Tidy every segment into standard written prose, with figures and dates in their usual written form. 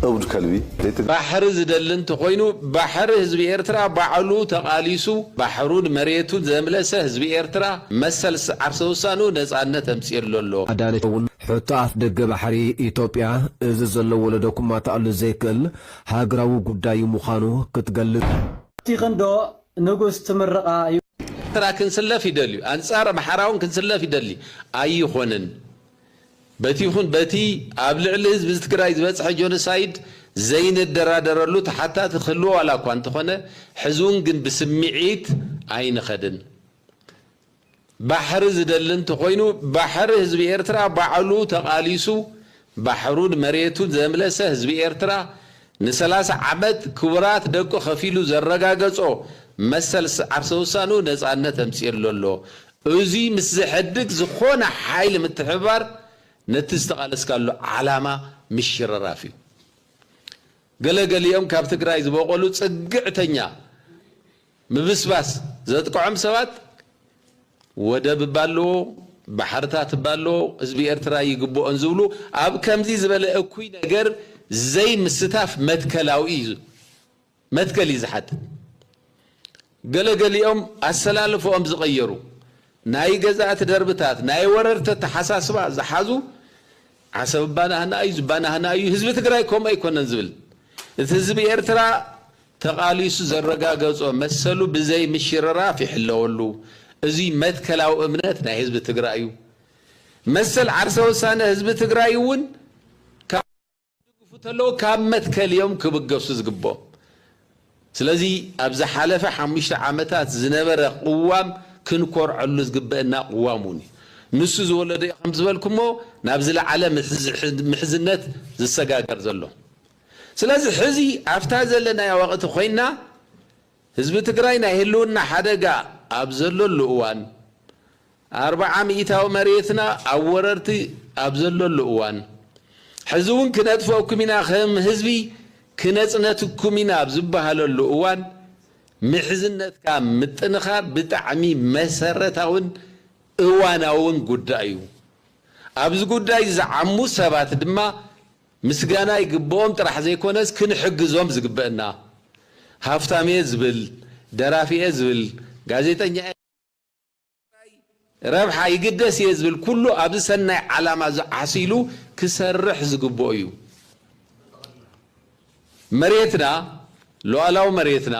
أود كلبي بحر زدلن تخوينو بحر حزب إيرترا بعلو تقاليسو بحرون مريتو زملسه حزب إيرترا مسل عرسوسانو نزعنا تمثيل لولو عدالة حتى دق بحري إثيوبيا زلزل ولدكم ما تعلو زيكل هاجراو قداي مخانو كتقلد تيغندو نقص تمرقا ترى كنسلا في دلي أنصار بحراون كنسلا في دلي أي خونن بتي خون بتي قبل الحزب تግራይ ዝበፅሐ ጆኖሳይድ ዘይንደራደረሉ حتى تخلو على ኳንተ ኾነ ሕዙን ግን بسمعيت ኣይንኸድን بحر زدلن تخوينو بحر حزب إيرترا بعلو تقاليسو بحرون مريتو زملسه حزب إيرترا نسلاس عمد كبرات دقو خفيلو زرقاقصو مسل عرسوسانو نزعنا تمثيل لولو اوزي مسحدك زخونا حايل متحبار نتستقالس قالو علامة مش رافيو قال يوم كاب تግራይ ዝበቆሉ ጽግዕተኛ ምብስባስ ዘጥቆም ሰባት ወደብ ባሎ በሐርታት ባሎ ህዝብ ኤርትራ ይግቦን ዝብሉ አብ ከምዚ ዝበለ እኩይ ነገር ዘይ ምስታፍ መትከላዊ መትከል ይዝሐት ገለገሊኦም አሰላልፎም ዝቀየሩ ናይ ገዛት ደርብታት ናይ ወረርተ ተሐሳስባ ዝሓዙ ዓሰብባና ሃናይ ዝባና ሃናይ ህዝብ ትግራይ ኮም ኣይኮነን ዝብል ህዝብ ኤርትራ ተቃሊሱ ዘረጋገጾ መሰሉ ብዘይ ምሽረራ ፍሕለወሉ እዚ መትከላው እምነት ናይ ህዝብ ትግራይ መሰል ዓርሰ ወሳነ ህዝብ ትግራይ ውን ካፍተለው ካብ መትከልዮም ክብገሱ ዝግቦ ስለዚ ኣብዛ ሓለፈ 5 ዓመታት ዝነበረ ቅዋም ክንኮርዐሉ ዝግበአና ቅዋሙኒ ንሱ ዝወለደ ከም ዝበልኩሞ ናብ ዝለዓለ ምሕዝነት ዝሰጋገር ዘሎ ስለዚ ሕዚ ኣፍታ ዘለና ወቅት ኮይና ህዝብ ትግራይ ናይ ህልውና ሓደጋ أبزلل لؤوان 400 مريتنا أوررت أبزلل لؤوان حزون كنت فوقمنا خم حزبي كنت نتكمنا أبزبها لؤوان محزنت كام متنخار بتعمي مسرتاون اواناون قدايو أبز قداي زعمو سبات دما مسجانا يقبوم ترح زي كونس كنحجزهم زقبنا هافتامي زبل درافي زبل ጋዜጠኛ ረብሓ ይግደስ ይዝብል ኩሉ ኣብ ሰናይ ዓላማ ዝዓሲሉ ክሰርሕ ዝግበኦ እዩ መሬትና ሉዓላዊ መሬትና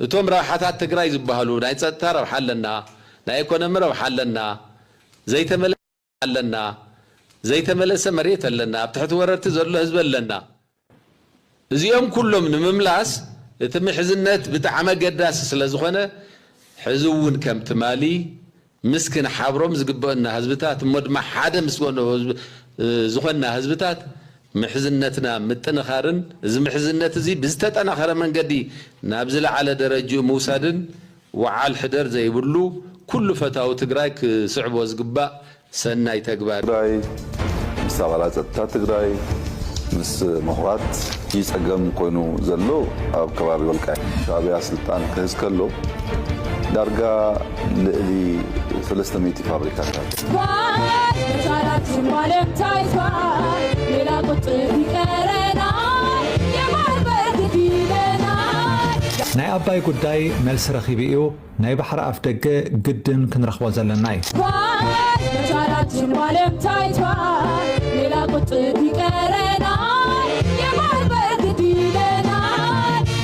እቶም ረብሓታት ትግራይ ዝበሃሉ ናይ ጸጥታ ረብሓ ኣለና ናይ ኢኮኖሚ ረብሓ ኣለና ዘይተመለሰ መሬት ኣለና ኣብ ትሕቲ ወረርቲ ዘሎ ህዝብ ኣለና እዚኦም ኩሎም ንምምላስ እቲ ምሕዝነት ብጣዕሚ ገዳስ ስለዝኾነ ሕዝውን ከም ትማሊ ምስክን ሓብሮም ዝግበአና ህዝብታት ሞድማ ሓደ ምስኮነ ዝኾና ህዝብታት ምሕዝነትና ምጥንኻርን እዚ ምሕዝነት እዚ ብዝተጠናኸረ መንገዲ ናብ ዝለዓለ ደረጃ ምውሳድን ወዓል ሕደር ዘይብሉ ኩሉ ፈታው ትግራይ ክስዕቦ ዝግባእ ሰናይ ተግባር ትግራይ ምሳባላት ጸጥታ ትግራይ ምስ መኽራት ይጸገም ኮይኑ ዘሎ ኣብ ከባቢ ወልቃይ ሻዕብያ ስልጣን ክህዝ ከሎ ዳርጋ ልዕሊ 300 ፋብሪካታት ናይ ኣባይ ጉዳይ መልስ ረኺቡ እዩ ናይ ባሕሪ ኣፍ ደገ ግድን ክንረኽቦ ዘለና እዩ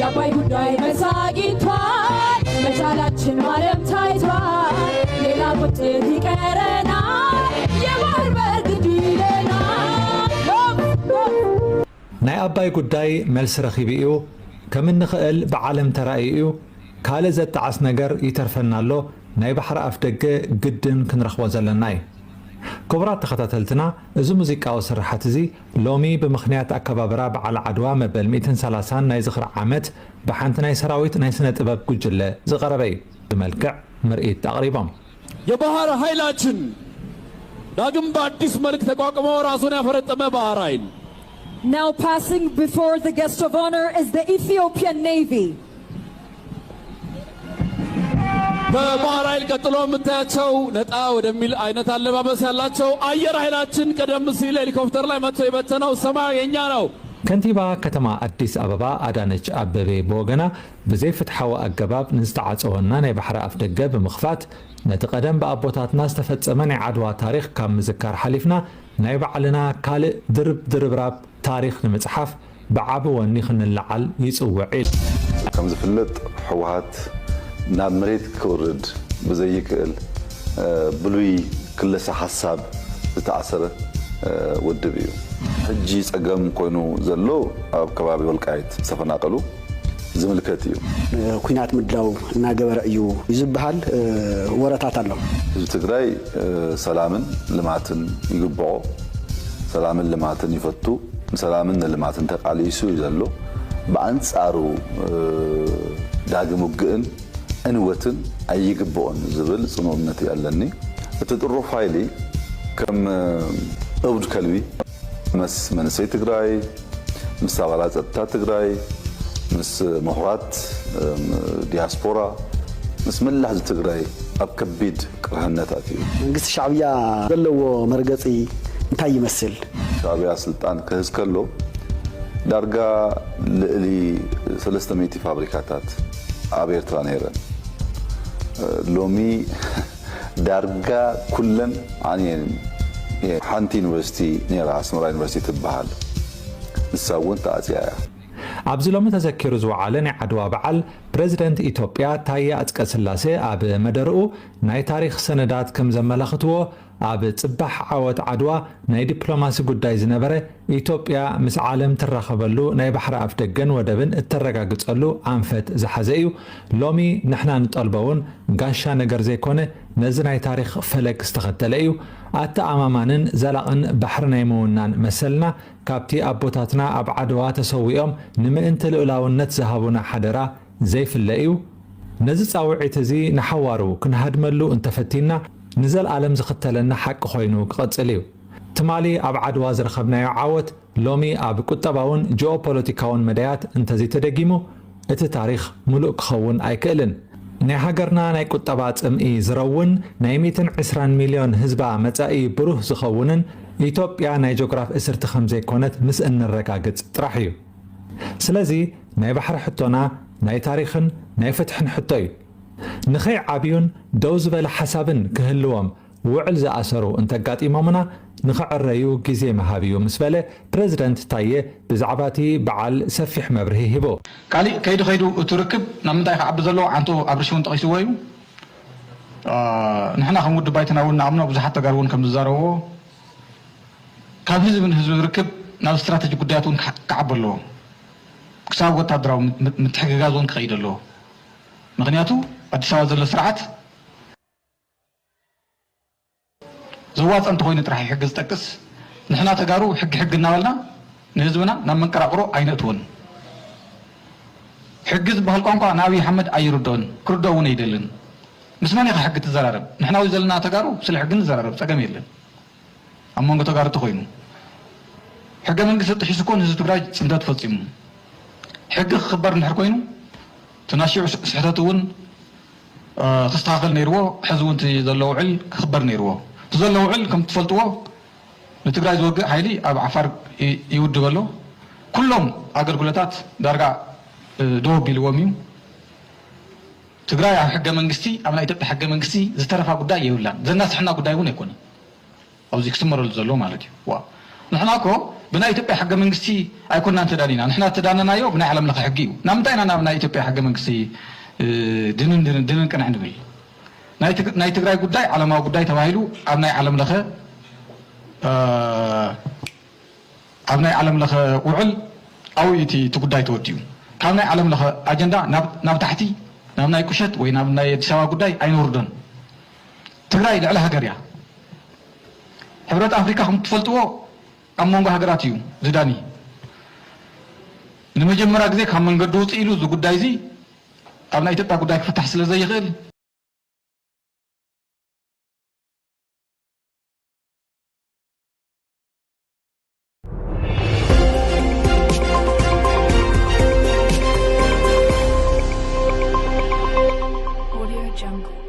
የአባይ ጉዳይ መሳቂቷል መቻላችን ማለም ታይቷል ሌላ ቁጥር ይቀረናል የባህር በር ግድ ይለናል ናይ ኣባይ ጉዳይ መልስ ረኺቡ እዩ ከም እንኽእል ብዓለም ተራእዩ እዩ ካልእ ዘጠዓስ ነገር ይተርፈናሎ ናይ ባሕሪ ኣፍ ደገ ግድን ክንረኽቦ ዘለና እዩ كبرات تخطاتلتنا ازو موزيقاو سرحات زي لومي بمخنيات اكبابرا بعل عدوا مبل 230 ناي زخر عامت بحانت ناي سراويت ناي سنة طباب كجلة زغربي بملكع مرئيت تقريبا يبهار هايلاتشن داقم باديس ملك تقوكمو راسونا فرط بهار هايل. Now passing before the guest of honor is the Ethiopian Navy. በባህር ኃይል ቀጥሎ የምታያቸው ነጣ ወደሚል አይነት አለባበስ ያላቸው አየር ኃይላችን ቀደም ሲል ሄሊኮፕተር ላይ መጥቶ የበተነው ሰማይ የኛ ነው። ከንቲባ ከተማ አዲስ አበባ አዳነች አበቤ በወገና ብዘይ ፍትሐዊ አገባብ ንዝተዓፀወና ናይ ባሕሪ ኣፍ ደገ ብምኽፋት ነቲ ቀደም ብኣቦታትና ዝተፈጸመ ናይ ዓድዋ ታሪክ ካብ ምዝካር ሓሊፍና ናይ ባዕልና ካልእ ድርብራብ ታሪክ ንምፅሓፍ ብዓቢ ወኒ ክንለዓል ይፅውዕ ኢሉ ከም ዝፍለጥ ሕወሓት ናብ መሬት ክውርድ ብዘይክእል ብሉይ ክለሳ ሓሳብ ዝተኣሰረ ውድብ እዩ ሕጂ ፀገም ኮይኑ ዘሎ ኣብ ከባቢ ወልቃይት ዝተፈናቀሉ ዝምልከት እዩ ኩናት ምድላው እናገበረ እዩ ይዝብሃል ወረታት ኣሎ ህዝቢ ትግራይ ሰላምን ልማትን ይግብዖ ሰላምን ልማትን ይፈቱ ሰላምን ልማትን ተቃሊሱ ዘሎ በአንጻሩ ዳግም ውግእን እንወትን አይግብዖን ዝብል ጽኑዕነት ያለኒ እትጥሩ ፋይሊ ከም እብድ ከልቢ مس منسي تግራይ ምስ አባላት ጸጥታ ትግራይ ምስ ምሁራት ዲያስፖራ ምስ መላሕ ትግራይ ኣብ ከቢድ ቅርህነታት እዩ መንግስቲ ሻዕብያ ዘለዎ መርገጺ እንታይ ይመስል ሻዕብያ ስልጣን ክህዝ ከሎ ዳርጋ ልዕሊ 300 ፋብሪካታት ኣብ ኤርትራ ነይረን ሎሚ ዳርጋ ኩለን ዓንየን ሓንቲ ዩኒቨርሲቲ ነራ ኣስመራ ዩኒቨርሲቲ ትበሃል ንሳውን ተኣፅያ ኣብዚ ሎሚ ተዘኪሩ ዝወዓለ ናይ ዓድዋ በዓል ፕሬዚደንት ኢትዮጵያ ታየ ኣጽቀሥላሴ ኣብ መደርኡ ናይ ታሪክ ሰነዳት ከም ዘመላኽትዎ ኣብ ጽባሕ ዓወት ዓድዋ ናይ ዲፕሎማሲ ጉዳይ ዝነበረ ኢትዮጵያ ምስ ዓለም ትራኸበሉ ናይ ባሕሪ ኣፍ ደገን ወደብን እተረጋግጸሉ ኣንፈት ዝሓዘ እዩ ሎሚ ንሕና ንጠልበውን ጋሻ ነገር ዘይኮነ ነዚ ናይ ታሪክ ፈለግ ዝተኸተለ እዩ ኣተኣማማንን ዘላቕን ባሕሪ ናይ ምውናን መሰልና ካብቲ ኣቦታትና ኣብ ዓድዋ ተሰዊኦም ንምእንቲ ልዕላውነት ዝሃቡና ሓደራ ዘይፍለ እዩ ነዚ ጻውዒት እዚ ንሓዋሩ ክንሃድመሉ እንተፈቲና ንዘለዓለም ዝኽተለና ሓቂ ኮይኑ ክቐጽል እዩ ትማሊ ኣብ ዓድዋ ዝረኸብናዮ ዓወት ሎሚ ኣብ ቁጠባውን ጂኦፖለቲካውን መዳያት እንተዘይተደጊሙ እቲ ታሪክ ሙሉእ ክኸውን ኣይክእልን ናይ ሃገርና ናይ ቁጠባ ጽምኢ ዝረውን ናይ 120 ሚልዮን ህዝባ መጻኢ ብሩህ ዝኸውንን ኢትዮጵያ ናይ ጂኦግራፍ እስርቲ ከም ዘይኮነት ምስ እንረጋግጽ ጥራሕ እዩ ስለዚ ናይ ባሕሪ ሕቶና ናይ ታሪክን ናይ ፍትሕን ሕቶ እዩ ንኸይ ዓብዩን ደው ዝበለ ሓሳብን ክህልዎም ውዕል ዝኣሰሩ እንተጋጢሞምና ንኽዕረዩ ግዜ መሃብ እዩ ምስ በለ ፕሬዚደንት ታየ ብዛዕባ እቲ በዓል ሰፊሕ መብርሂ ሂቦ ካሊእ ከይዱ እቲ ርክብ ናብ ምንታይ ክዓቢ ዘለዎ ዓንቶ ኣብ ርሺ እውን ጠቒስዎ እዩ ንሕና ከም ውድብ ባይትና እውን ንኣምኖ ብዙሓት ተጋሩ እውን ከም ዝዛረብዎ ካብ ህዝቢ ንህዝቢ ዝርክብ ናብ ስትራቴጂ ጉዳያት እውን ክዓቢ ኣለዎ ክሳብ ወታደራዊ ምትሕግጋዝ እውን ክኸይድ ኣለዎ ምክንያቱ ኣዲስ ኣበባ ዘሎ ስርዓት زواج أنت خوين ترحي حق زتكس نحنا تجارو حق النوالنا نهزبنا نمن كراقرو أين أتون حق بهالقانقا ناوي محمد أيردون كردون يدلن مسماني حق تزرارب نحنا وزلنا تجارو سل حق نزرارب سجميلن أما نقول تجارو تخوينو حق من قصة تحسكون هز تبراج سندات فلسيم حق خبر نحركوينو تناشي سحتاتون تستعقل نيرو حزون تزلوا عل خبر نيرو تزلوا عل كم تفلتوا نتقرأ زوج حيلي أب عفار يود بلو كلهم أقر قلتات درجة دو بالوميم تقرأ حق منقستي أمنا يتبع حق منقستي زترفع قداي يقول لا زي الناس حنا قداي هون يكون أو زي كسمر الزلوا مالتي وا نحن أكو بنا يتبع حق منقستي أيكون أنت دانينا نحن تداننا يو بنا علم لك حقيو نمتين أنا بنا يتبع حق منقستي دينن كان عندي ناي تقرأ قداي على ما قداي تواهلو أبناء علم لك أبناء علم لك وعل أو يتي تقداي توديو كابناء علم لك أجندة ناب تحتي نابناء كشت وين نابناء يتساوى قداي أين وردن تقرأ على هجريا حبرات أفريقيا هم تفلتوا أمونغ هجراتيو زداني نمجمع رجزك هم من قدوس إلو زو قداي زي أبناء يتبع قداي فتح سلا زي غير Audio Jungle.